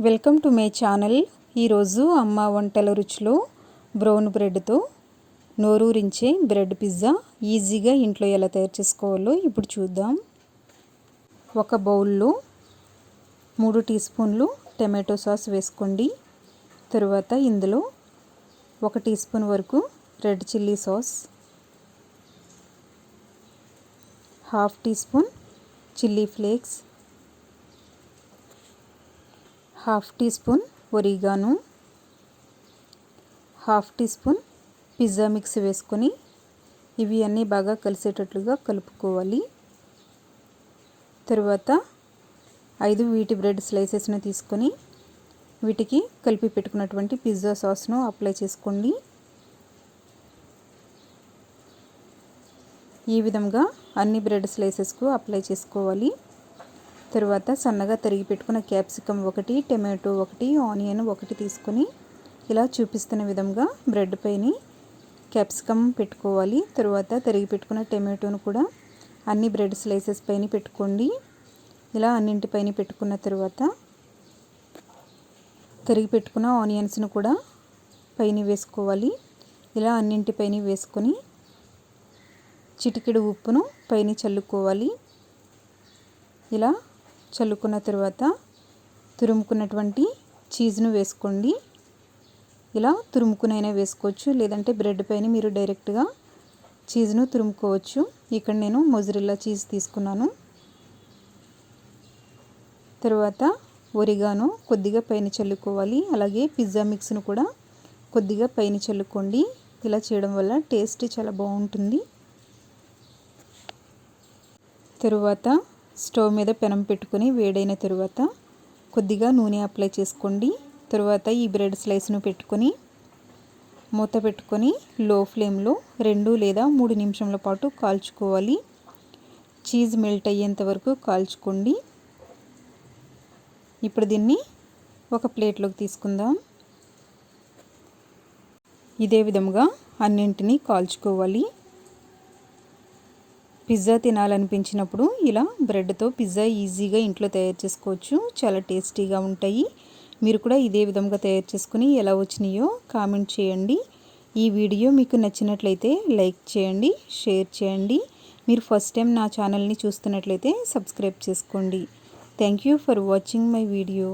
Welcome to my channel. ఈరోజు అమ్మ వంటల రుచిలో బ్రౌన్ బ్రెడ్తో నోరూరించే బ్రెడ్ పిజ్జా ఈజీగా ఇంట్లో ఎలా తయారు చేసుకోవాలో ఇప్పుడు చూద్దాం. ఒక బౌల్లో 3 టీ స్పూన్లు టమాటో సాస్ వేసుకోండి. తరువాత ఇందులో 1 టీ స్పూన్ వరకు red chilli sauce, half teaspoon chilli flakes, half teaspoon oregano, half teaspoon pizza mix వేసుకొని ఇవి అన్నీ బాగా కలిసేటట్లుగా కలుపుకోవాలి. తరువాత 5 వీటి బ్రెడ్ స్లైసెస్ను తీసుకొని వీటికి కలిపి పెట్టుకున్నటువంటి పిజ్జా సాస్ను అప్లై చేసుకోండి. ఈ విధంగా అన్ని బ్రెడ్ స్లైసెస్కు అప్లై చేసుకోవాలి. తరువాత సన్నగా తరిగి పెట్టుకున్న క్యాప్సికమ్ 1, టమాటో 1, ఆనియన్ 1 తీసుకొని ఇలా చూపిస్తున్న విధంగా బ్రెడ్ పైన క్యాప్సికమ్ పెట్టుకోవాలి. తరువాత తరిగి పెట్టుకున్న టమాటోను కూడా అన్ని బ్రెడ్ స్లైసెస్ పైన పెట్టుకోండి. ఇలా అన్నింటిపైన పెట్టుకున్న తర్వాత తరిగి పెట్టుకున్న ఆనియన్స్ను కూడా పైన వేసుకోవాలి. ఇలా అన్నింటిపైన వేసుకొని చిటికెడు ఉప్పును పైన చల్లుకోవాలి. ఇలా చల్లుకున్న తర్వాత తురుముకున్నటువంటి చీజ్ను వేసుకోండి. ఇలా తురుముకునైనా వేసుకోవచ్చు, లేదంటే బ్రెడ్ పైన మీరు డైరెక్ట్గా చీజ్ను తురుముకోవచ్చు. ఇక్కడ నేను మొజరెల్లా చీజ్ తీసుకున్నాను. తర్వాత ఒరిగానో కొద్దిగా పైన చల్లుకోవాలి. అలాగే పిజ్జా మిక్స్ను కూడా కొద్దిగా పైన చల్లుకోండి. ఇలా చేయడం వల్ల టేస్ట్ చాలా బాగుంటుంది. తరువాత స్టవ్ మీద పెనం పెట్టుకొని వేడైన తరువాత కొద్దిగా నూనె అప్లై చేసుకోండి. తరువాత ఈ బ్రెడ్ స్లైస్ను పెట్టుకొని మూత పెట్టుకొని లో ఫ్లేమ్లో 2 లేదా 3 నిమిషాల పాటు కాల్చుకోవాలి. చీజ్ మెల్ట్ అయ్యేంత వరకు కాల్చుకోండి. ఇప్పుడు దీన్ని ఒక ప్లేట్లోకి తీసుకుందాం. ఇదే విధంగా అన్నింటినీ కాల్చుకోవాలి. పిజ్జా తినాలనిపించినప్పుడు ఇలా బ్రెడ్తో పిజ్జా ఈజీగా ఇంట్లో తయారు చేసుకోవచ్చు. చాలా టేస్టీగా ఉంటాయి. మీరు కూడా ఇదే విధంగా తయారు చేసుకుని ఎలా వచ్చినాయో కామెంట్ చేయండి. ఈ వీడియో మీకు నచ్చినట్లయితే లైక్ చేయండి, షేర్ చేయండి. మీరు ఫస్ట్ టైం నా ఛానల్ని చూస్తున్నట్లయితే సబ్స్క్రైబ్ చేసుకోండి. Thank you for watching my video.